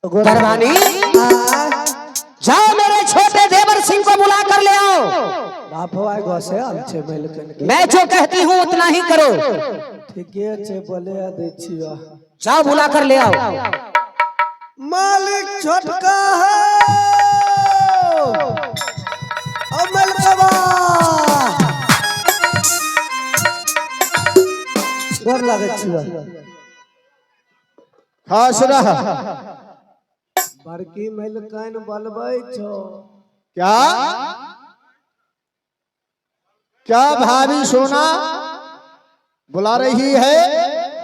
दरबानी जाओ मेरे छोटे देवर सिंह को बुला कर ले आओ। मैं जो कहती हूँ उतना ही करो। जाओ बुला कर ले आओ। मालिक छोटका है खास रह बड़की मेलकन बलबै छो। क्या क्या भाभी सोना बुला रही है?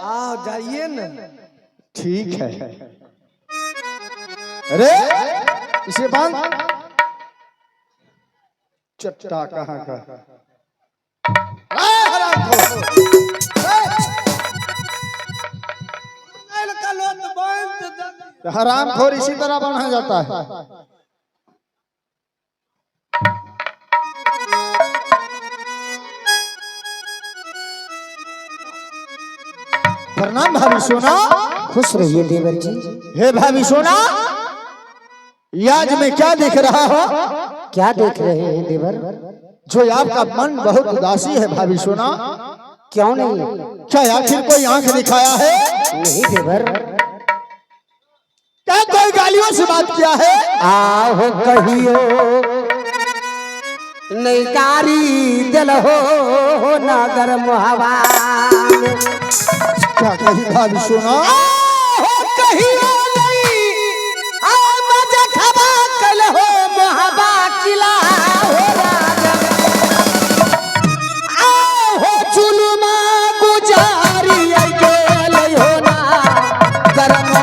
आओ जाइए न। ठीक है। अरे इसे बांध। चट्टा कहाँ का हराम खोर इसी तरह बना जाता है। प्रणाम भाभी सोना। खुश रहिए देवर जी। हे भाभी सोना, आज में क्या देख रहा हो? क्या देख रहे हैं देवर? जो आपका मन बहुत उदासी है भाभी सोना। क्यों नहीं? क्या आखिर कोई आंख दिखाया है? नहीं देवर। क्या कोई गालियों से बात किया है? आओ कहियो नैकारी दिल हो नगर मुहवा। क्या कही भाभी सोना? कहियो नहीं मजा खबा कल हो मुहवा किला हो हो चुलमा गुजारी गेल हो ना गरम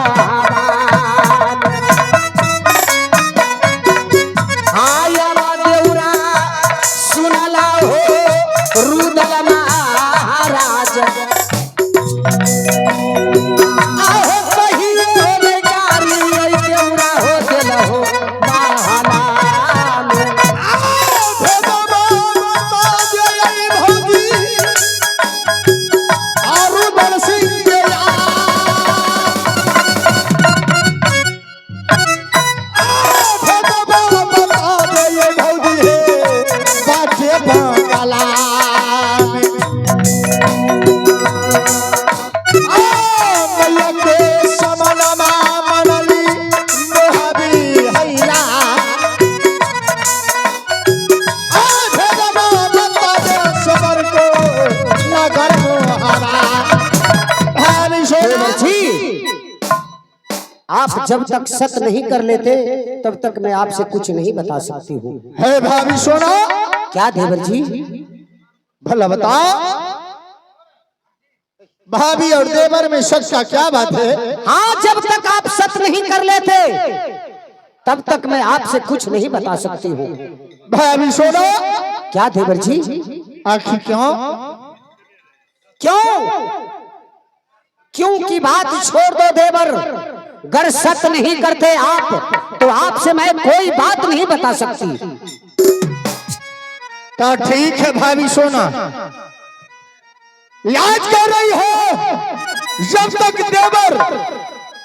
आप जब तक सत नहीं कर लेते तब तक मैं आपसे कुछ नहीं बता सकती हूँ। है भाभी सोना। क्या देवर जी? भला बताओ, भाभी और देवर में सच का क्या बात है? हाँ, जब तक आप सत नहीं कर लेते तब तक मैं आपसे कुछ नहीं बता सकती हूँ। भाभी सोना। क्या देवर जी? आखिर क्यों? क्यों क्यों की बात छोड़ दो देवर। अगर सत नहीं करते आप तो आपसे मैं कोई बात नहीं बता सकती। तो ठीक है भाभी सोना, याद कर रही हो जब तक देवर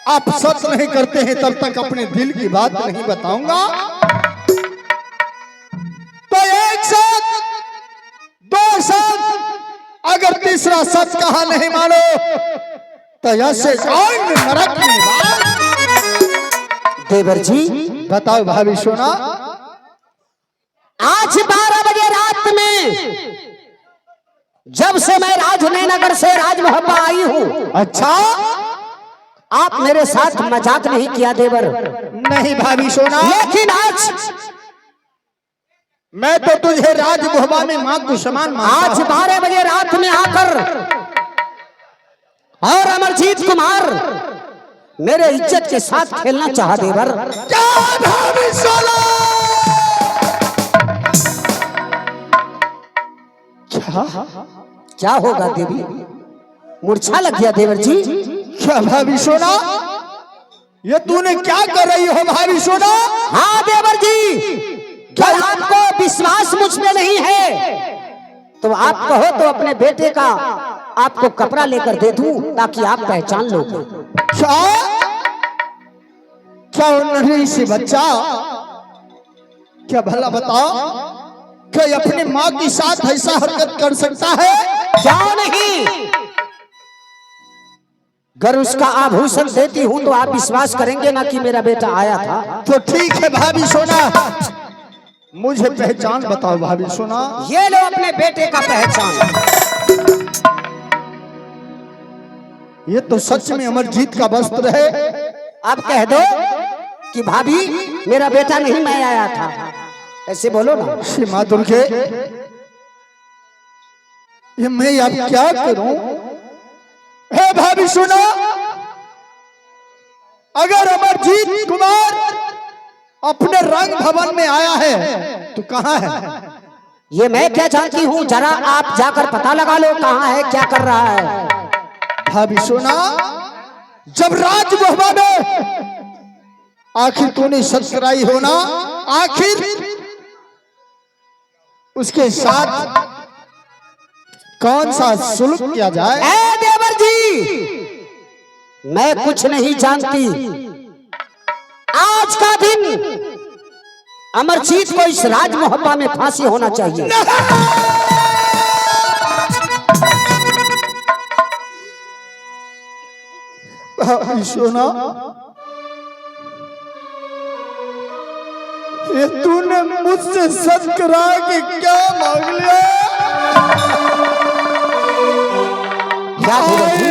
आप सच नहीं करते हैं तब तक अपने दिल की बात नहीं बताऊंगा। तो एक साथ, दो साथ, अगर तीसरा सच कहा नहीं मानो तो ऐसे नरक में। देवर जी बताओ भाभी सोना। आज 12 बजे रात में जब से मैं राजनगर से राजमहल आई हूँ। अच्छा, आप मेरे साथ मजाक नहीं किया देवर? नहीं भाभी सोना, लेकिन आज मैं तो तुझे राजभवन में मां को समान मानता आज 12 बजे रात में आकर और अमरजीत कुमार मेरे इज्जत के साथ खेलना चाहा देवर। क्या भाभी सोना? क्या होगा देवी? मूर्छा लग गया देवर जी। क्या भाभी सोना, ये तूने क्या कर रही हो भाभी सोना? हाँ देवर जी, अगर आपको विश्वास मुझ में नहीं है तो आप कहो तो अपने बेटे का आपको कपड़ा लेकर दे दूं ताकि आप पहचान लो। क्या सौनरी से बच्चा, क्या भला बताओ कि अपनी माँ के साथ ऐसा हरकत कर सकता है? क्यों नहीं? अगर उसका आभूषण देती हूं तो आप विश्वास करेंगे ना कि मेरा बेटा आया था। तो ठीक है भाभी सोना, मुझे पहचान बताओ भाभी सोना। ये लो अपने बेटे का पहचान। ये तो सच में अमरजीत का वस्त्र है। अब कह दो कि भाभी मेरा बेटा नहीं, मैं आया था, ऐसे बोलो ना। श्री माँ दुर्गे, ये मैं अब क्या करूं? हे भाभी सुनो, अगर अमरजीत कुमार अपने रंग भवन में आया है तो कहां है? ये मैं क्या जानती हूँ, जरा आप जाकर पता लगा लो कहाँ है, क्या कर रहा है। भाभी सोना, जब राजमहल में आखिर तूने सत्सराई होना, आखिर उसके साथ कौन सा सुलूक किया जाए? ए देवर जी, मैं कुछ नहीं जानती। आज का दिन अमरजीत को इस राज मोहब्बा में फांसी होना चाहिए। सोना, ये तूने मुझसे सच करा कि क्या मांग लिया? क्या देवर जी?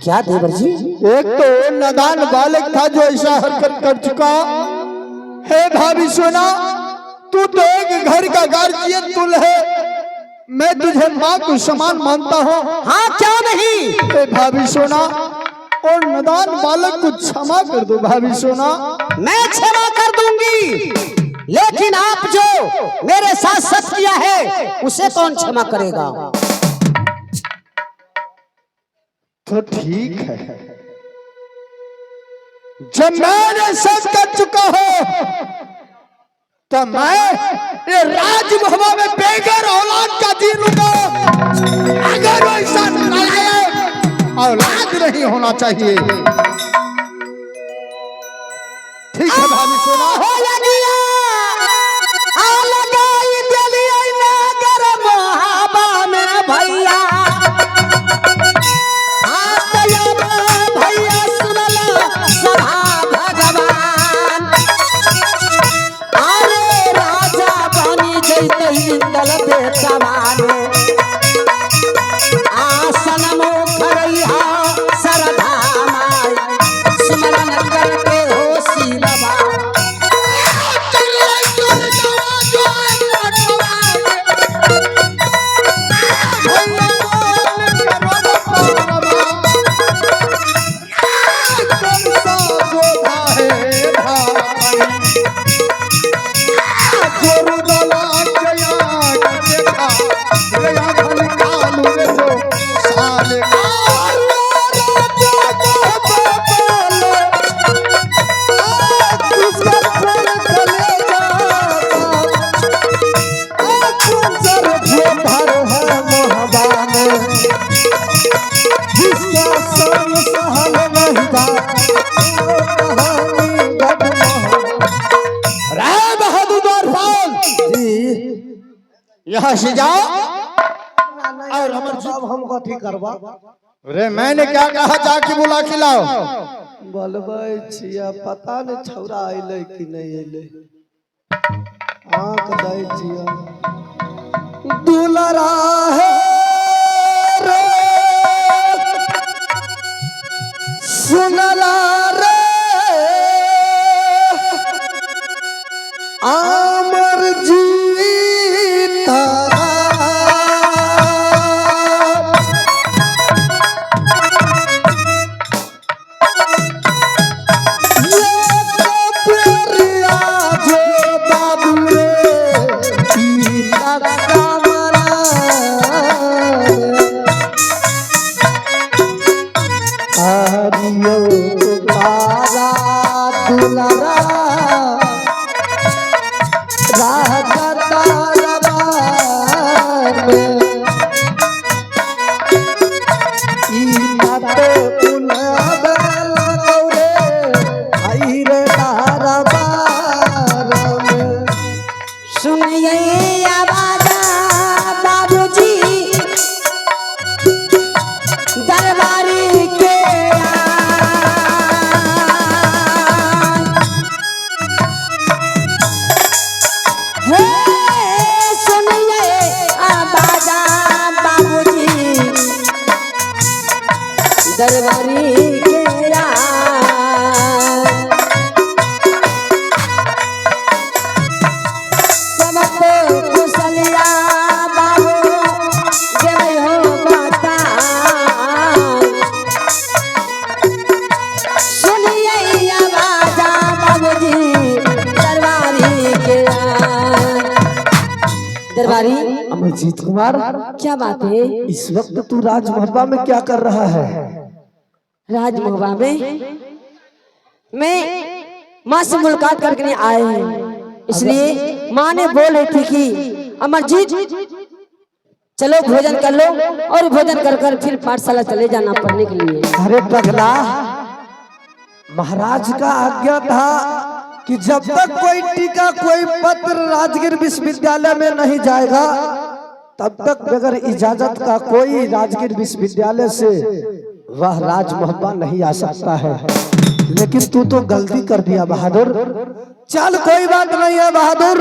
क्या देवर जी? एक तो नादान बालक था जो ऐसा हरकत कर चुका है। भाभी सोना, तू तो एक घर का गार्जियन तुल है, मैं तुझे माँ को समान मानता हूँ। हाँ क्यों नहीं? हे भाभी सोना, और नादान बालक को क्षमा कर दो भाभी सोना। मैं क्षमा कर दूंगी, लेकिन आप जो मेरे साथ सच किया है उसे कौन क्षमा करेगा? तो ठीक है, जब मैंने सब कर चुका हूं तो मैं ये राजमहल में बेघर औलाद का जी लूंगा। अगर वैसा नालायक औलाद नहीं होना चाहिए। ठीक है भाभी सोना। हो लगिया आ लगाई दिलिया नगर मोहब्बा में भैया, आसन मुखरिया सरधा माई सुमरन करके हो सीलवा। यहाँ से जाओ और हमर अब हम कथी करबा? अरे मैंने क्या कहा, जाके बुला के लाओ। बोलबै छिया, पता नहीं छौरा अइले कि नहीं अइले। आंख दै छिया, दुलरा है रे सुनला रे आमर जीता दरबारी के सबको कुशलिया बाबू जय हो माता सुनिए आवाजा बाबूजी दरबारी के दरबारी अमरजीत कुमार, क्या बात है? इस वक्त तू राजमहल में क्या कर रहा है? राजमहल में मैं माँ से मुलाकात करके आए हैं, इसलिए माँ ने बोल रही थी कि अमरजीत चलो भोजन कर लो और भोजन कर कर फिर पाठशाला चले जाना पढ़ने के लिए। अरे पगला, महाराज का आज्ञा था कि जब तक कोई टीका कोई पत्र राजगीर विश्वविद्यालय में नहीं जाएगा तब तक बगैर इजाजत का कोई राजगीर विश्वविद्यालय से वह राजमहल नहीं आ सकता है। लेकिन तू तो गलती कर दिया बहादुर। चल कोई बात नहीं है बहादुर,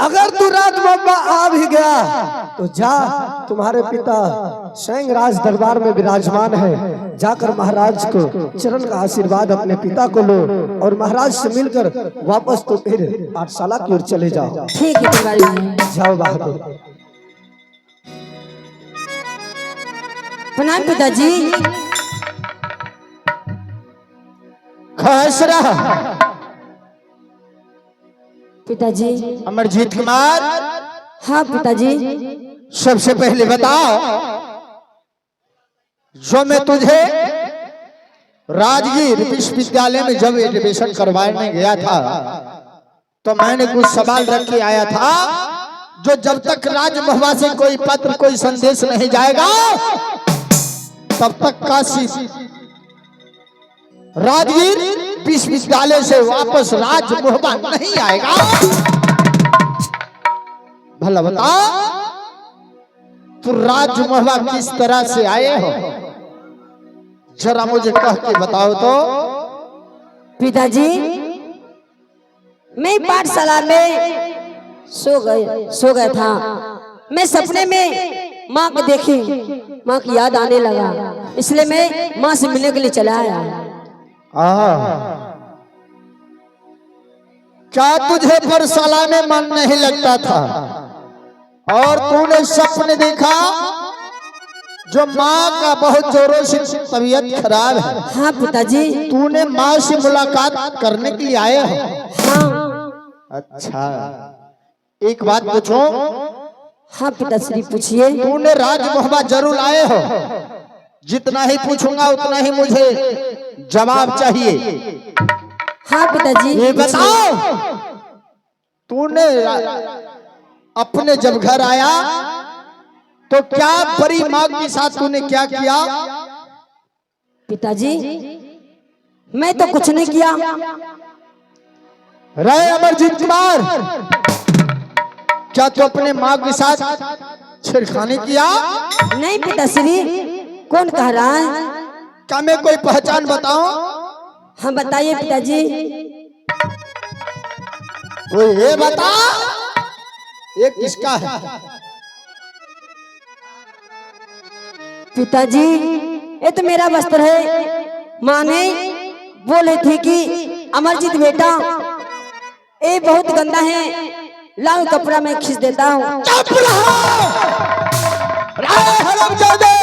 अगर तू राजमहल आ भी गया तो जा, तुम्हारे पिता स्वयं राज दरबार में विराजमान है, जाकर महाराज को चरण का आशीर्वाद अपने पिता को लो और महाराज से मिलकर वापस तो फिर पाठशाला की ओर चले जाओ। ठीक है दरबारी, जाओ बहादुर। प्रणाम पिताजी। खुश रह पिताजी। अमरजीत कुमार, हाँ पिताजी। सबसे पहले बताओ, जो मैं तुझे राजगीर विश्वविद्यालय में जब एडमिशन करवाने गया था तो मैंने कुछ सवाल रख के आया था, जो जब तक राजमहल से कोई पत्र कोई संदेश नहीं जाएगा तब तक काशी राजगीर विश्वविद्यालय से वापस राजमहल नहीं आएगा। भला बता, तू राजमहल किस तरह से आए हो, जरा मुझे कह के बताओ तो। पिताजी, मैं पाठशाला में सो गया था। मैं सपने में माँ को देखी, माँ की याद आने लगा, इसलिए मैं माँ से मिलने के लिए चला आया। क्या तुझे पाठशाला में मन नहीं लगता था और तूने सपने देखा जो माँ का बहुत जोरों से तबीयत खराब है? हाँ पिताजी। तूने माँ से मुलाकात करने के लिए आए हो? हाँ। अच्छा, एक बात पूछूं? हाँ पिताश्री पूछिए। तूने राजमहल जरूर आए हो? जितना ही पूछूंगा उतना ही मुझे जवाब चाहिए। हाँ पिताजी। ये बताओ, तूने अपने जब घर आया तो क्या बड़ी माँ के साथ तूने क्या किया? पिताजी, मैं तो कुछ नहीं किया। रे अमरजीत कुमार, क्या तू अपने माँ के साथ छेड़खानी किया? नहीं पिताश्री, कौन कह रहा है? क्या मैं कोई पहचान बताऊं? हाँ बताइए पिताजी। तो ये बता, ये किसका है? पिताजी ये तो मेरा वस्त्र है। माँ ने बोले थी कि अमरजीत बेटा ये बहुत गंदा है, लाओ कपड़ा मैं खींच देता हूँ। चुप रहो! हरामजादे!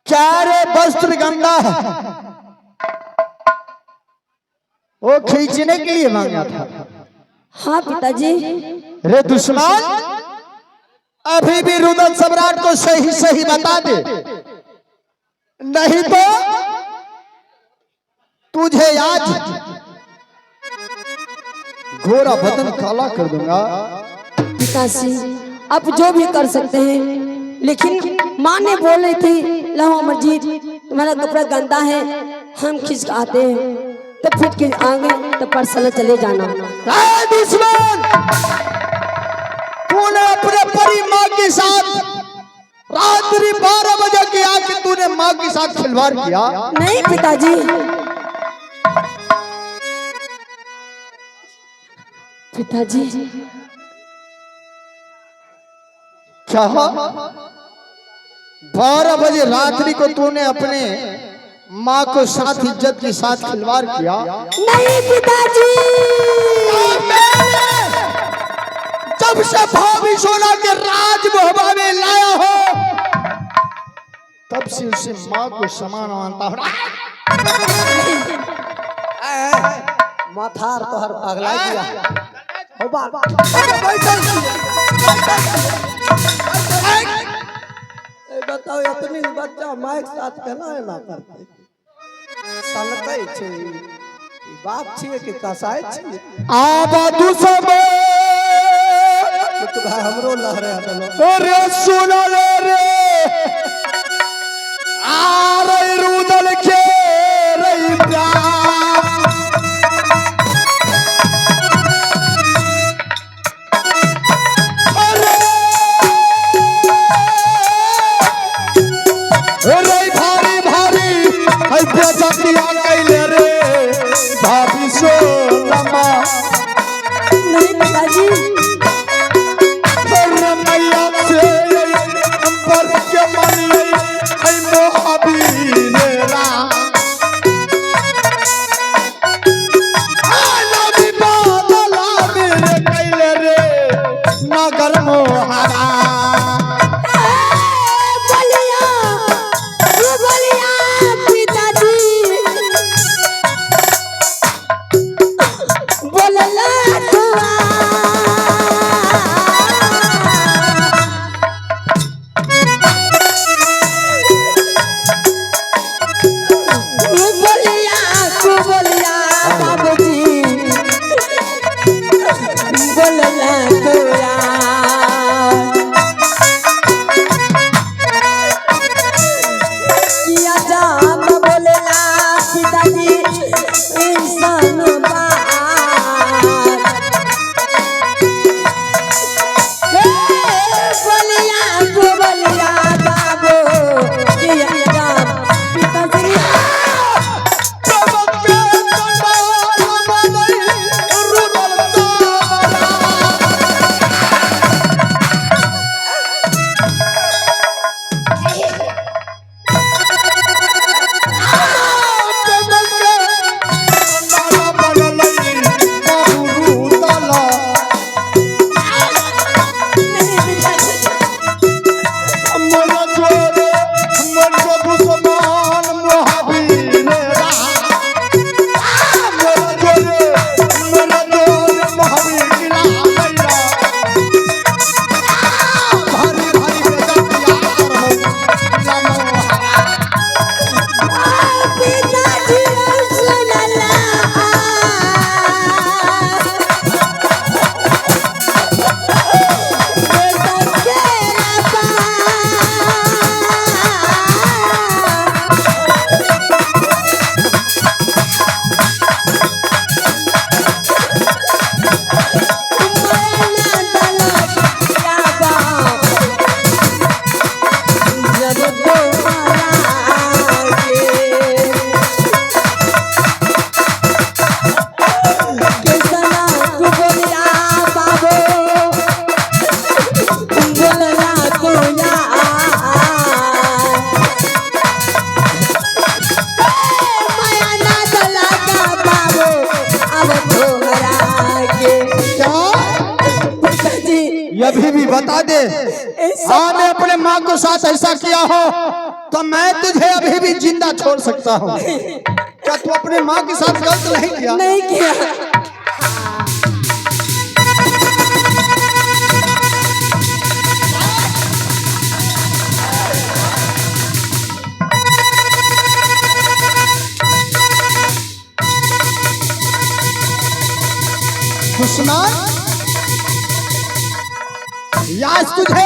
क्या रे वस्त्र गंदा है? वो खींचने के लिए मांगा था। हाँ पिताजी। रे दुश्मन, अभी भी रुदन सम्राट को सही सही बता दे, नहीं तो तुझे आज घोड़ा बदन काला कर दूंगा। पिताजी आप जो भी कर सकते हैं, लेकिन माँ ने बोल रही थी लाओ अमरजीत तुम्हारा कपड़ा गंदा है, हम खींच आते हैं, तब फिट के आगे तब पाठशाला चले जाना। दुश्मन, तूने अपने परी माँ के साथ रात्रि 12 बजे के आके तूने माँ के साथ खिलवाड़ किया। नहीं पिताजी। पिताजी क्या 12 बजे रात्रि को तूने अपने माँ को साथ इज्जत के साथ खिलवाड़ किया? नहीं पिताजी। जब से भाभी सोना के राजमहल में लाया हो, तब से उसे माँ को समान मानता हो। माथार तो हर पगला दिया हो बात। बताओ इतनी बच्चा माइक साथ कहना है ना करते सलकै छे, ई बात छे कि कसाय छे। आबा दुश्मन, तो भाई हमरो लहरे हटलो। रे सुन ले रे, आ रे रुदल के रे प्यार, रे भारी भारी बेजतिया कैले रे भाभी सोनमा। नहीं पिताजी। मैया से हाँ ने अपने माँ के साथ ऐसा किया हो तो मैं तुझे अभी भी जिंदा छोड़ सकता हूँ। क्या तू अपने माँ के साथ गलत नहीं किया? नहीं किया। दुश्मन, याद तुझे